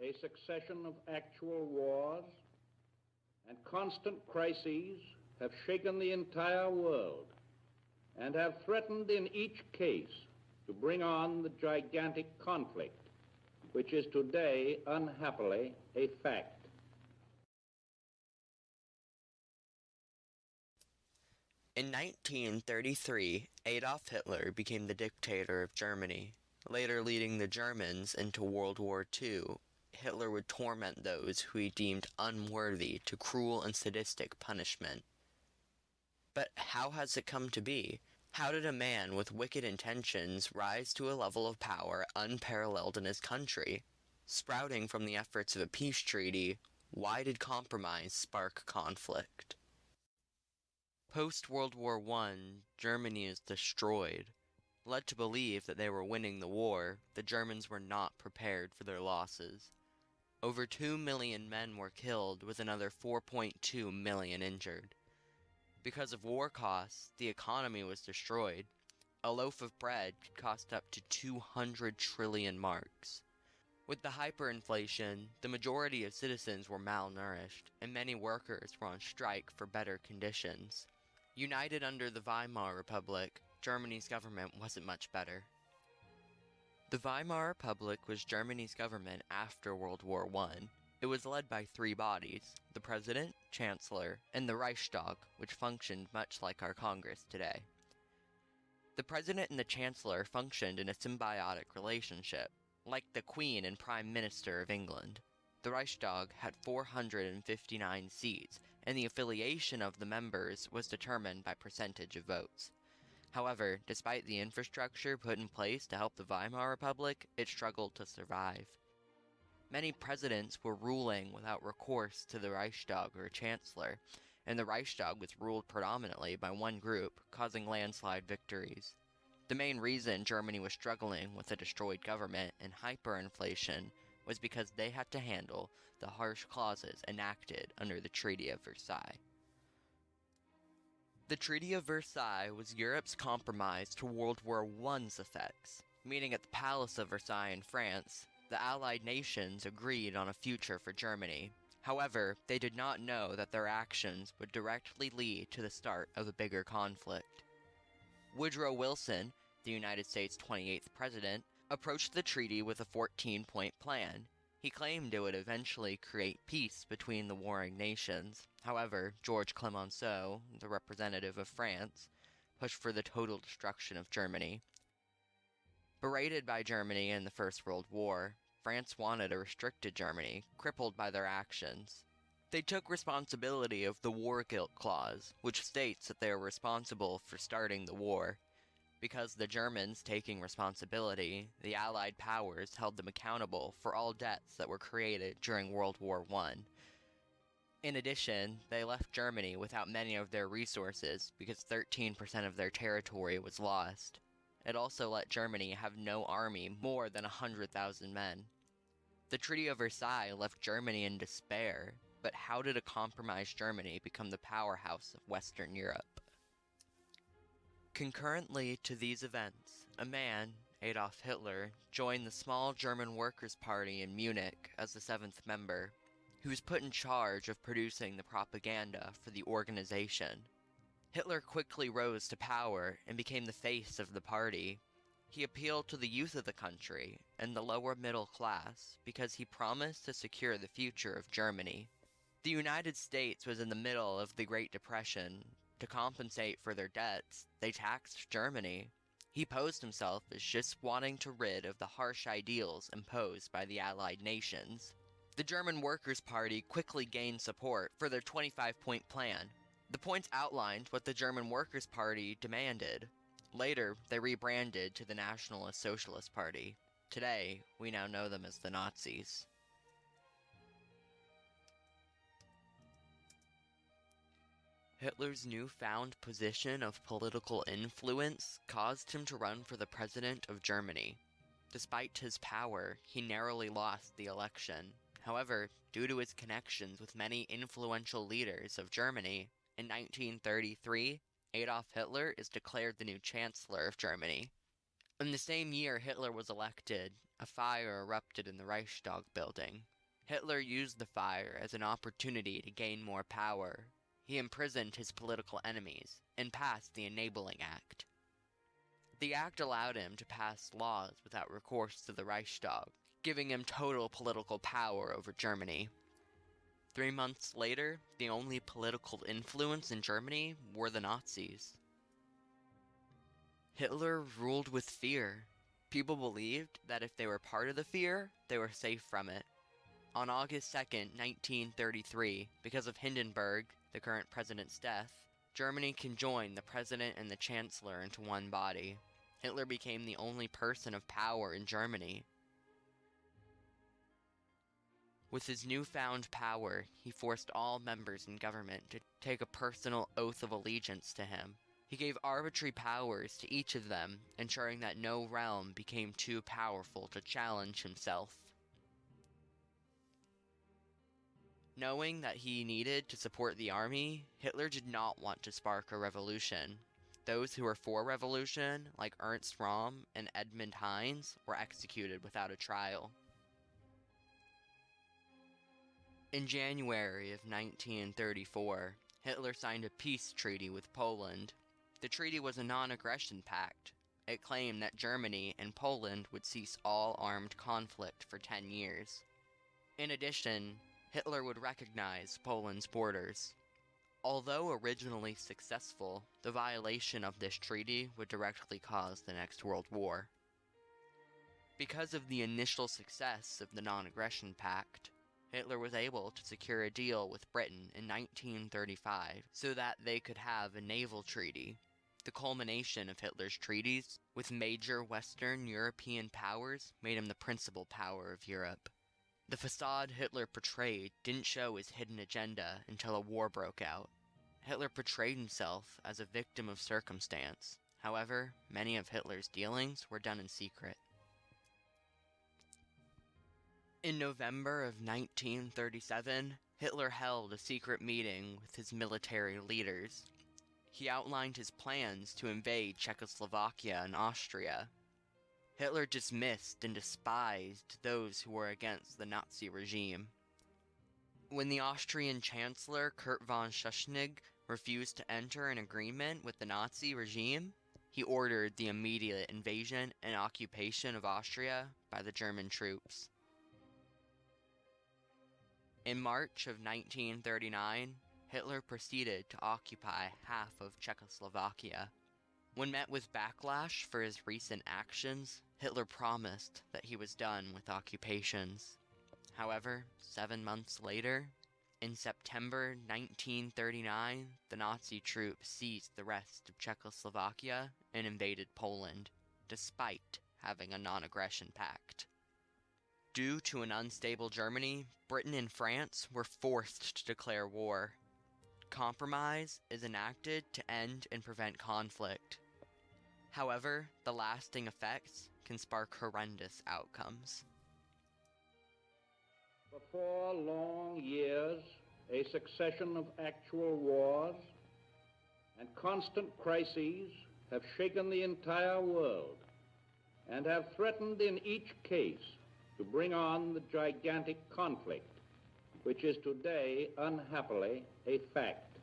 a succession of actual wars and constant crises have shaken the entire world and have threatened in each case to bring on the gigantic conflict which is today, unhappily, a fact. In 1933, Adolf Hitler became the dictator of Germany. Later leading the Germans into World War II, Hitler would torment those who he deemed unworthy to cruel and sadistic punishment. But how has it come to be? How did a man with wicked intentions rise to a level of power unparalleled in his country? Sprouting from the efforts of a peace treaty, why did compromise spark conflict? Post-World War I, Germany is destroyed. Led to believe that they were winning the war, the Germans were not prepared for their losses. Over 2 million men were killed, with another 4.2 million injured. Because of war costs, the economy was destroyed. A loaf of bread could cost up to 200 trillion marks. With the hyperinflation, the majority of citizens were malnourished, and many workers were on strike for better conditions. United under the Weimar Republic, Germany's government wasn't much better. The Weimar Republic was Germany's government after World War I. It was led by 3 bodies, the President, Chancellor, and the Reichstag, which functioned much like our Congress today. The President and the Chancellor functioned in a symbiotic relationship, like the Queen and Prime Minister of England. The Reichstag had 459 seats, and the affiliation of the members was determined by percentage of votes. However, despite the infrastructure put in place to help the Weimar Republic, it struggled to survive. Many presidents were ruling without recourse to the Reichstag or Chancellor, and the Reichstag was ruled predominantly by one group, causing landslide victories. The main reason Germany was struggling with a destroyed government and hyperinflation was because they had to handle the harsh clauses enacted under the Treaty of Versailles. The Treaty of Versailles was Europe's compromise to World War I's effects, meaning at the Palace of Versailles in France, the Allied nations agreed on a future for Germany. However, they did not know that their actions would directly lead to the start of a bigger conflict. Woodrow Wilson, the United States' 28th president, approached the treaty with a 14-point plan. He claimed it would eventually create peace between the warring nations. However, George Clemenceau, the representative of France, pushed for the total destruction of Germany. Berated by Germany in the First World War, France wanted a restricted Germany, crippled by their actions. They took responsibility of the War Guilt Clause, which states that they are responsible for starting the war. Because the Germans taking responsibility, the Allied powers held them accountable for all debts that were created during World War I. In addition, they left Germany without many of their resources because 13% of their territory was lost. It also let Germany have no army more than 100,000 men. The Treaty of Versailles left Germany in despair, but how did a compromised Germany become the powerhouse of Western Europe? Concurrently to these events, a man, Adolf Hitler, joined the small German Workers' Party in Munich as the 7th member. He was put in charge of producing the propaganda for the organization. Hitler quickly rose to power and became the face of the party. He appealed to the youth of the country and the lower middle class because he promised to secure the future of Germany. The United States was in the middle of the Great Depression. To compensate for their debts, they taxed Germany. He posed himself as just wanting to rid of the harsh ideals imposed by the Allied nations. The German Workers' Party quickly gained support for their 25-point plan. The points outlined what the German Workers' Party demanded. Later, they rebranded to the Nationalist Socialist Party. Today, we now know them as the Nazis. Hitler's newfound position of political influence caused him to run for the president of Germany. Despite his power, he narrowly lost the election. However, due to his connections with many influential leaders of Germany, in 1933, Adolf Hitler is declared the new Chancellor of Germany. In the same year Hitler was elected, a fire erupted in the Reichstag building. Hitler used the fire as an opportunity to gain more power. He imprisoned his political enemies and passed the Enabling Act. The act allowed him to pass laws without recourse to the Reichstag, giving him total political power over Germany. 3 months later, the only political influence in Germany were the Nazis. Hitler ruled with fear. People believed that if they were part of the fear, they were safe from it. On August 2nd, 1933, because of Hindenburg, the current president's death, Germany conjoined the president and the chancellor into one body. Hitler became the only person of power in Germany. With his newfound power, he forced all members in government to take a personal oath of allegiance to him. He gave arbitrary powers to each of them, ensuring that no realm became too powerful to challenge himself. Knowing that he needed to support the army, Hitler did not want to spark a revolution. Those who were for revolution, like Ernst Röhm and Edmund Heinz, were executed without a trial. In January of 1934, Hitler signed a peace treaty with Poland. The treaty was a non-aggression pact. It claimed that Germany and Poland would cease all armed conflict for 10 years. In addition, Hitler would recognize Poland's borders. Although originally successful, the violation of this treaty would directly cause the next World War. Because of the initial success of the non-aggression pact, Hitler was able to secure a deal with Britain in 1935 so that they could have a naval treaty. The culmination of Hitler's treaties with major Western European powers made him the principal power of Europe. The facade Hitler portrayed didn't show his hidden agenda until a war broke out. Hitler portrayed himself as a victim of circumstance. However, many of Hitler's dealings were done in secret. In November of 1937, Hitler held a secret meeting with his military leaders. He outlined his plans to invade Czechoslovakia and Austria. Hitler dismissed and despised those who were against the Nazi regime. When the Austrian Chancellor Kurt von Schuschnigg refused to enter an agreement with the Nazi regime, he ordered the immediate invasion and occupation of Austria by the German troops. In March of 1939, Hitler proceeded to occupy half of Czechoslovakia. When met with backlash for his recent actions, Hitler promised that he was done with occupations. However, 7 months later, in September 1939, the Nazi troops seized the rest of Czechoslovakia and invaded Poland, despite having a non-aggression pact. Due to an unstable Germany, Britain and France were forced to declare war. Compromise is enacted to end and prevent conflict. However, the lasting effects can spark horrendous outcomes. For 4 long years, a succession of actual wars and constant crises have shaken the entire world and have threatened in each case to bring on the gigantic conflict, which is today, unhappily, a fact.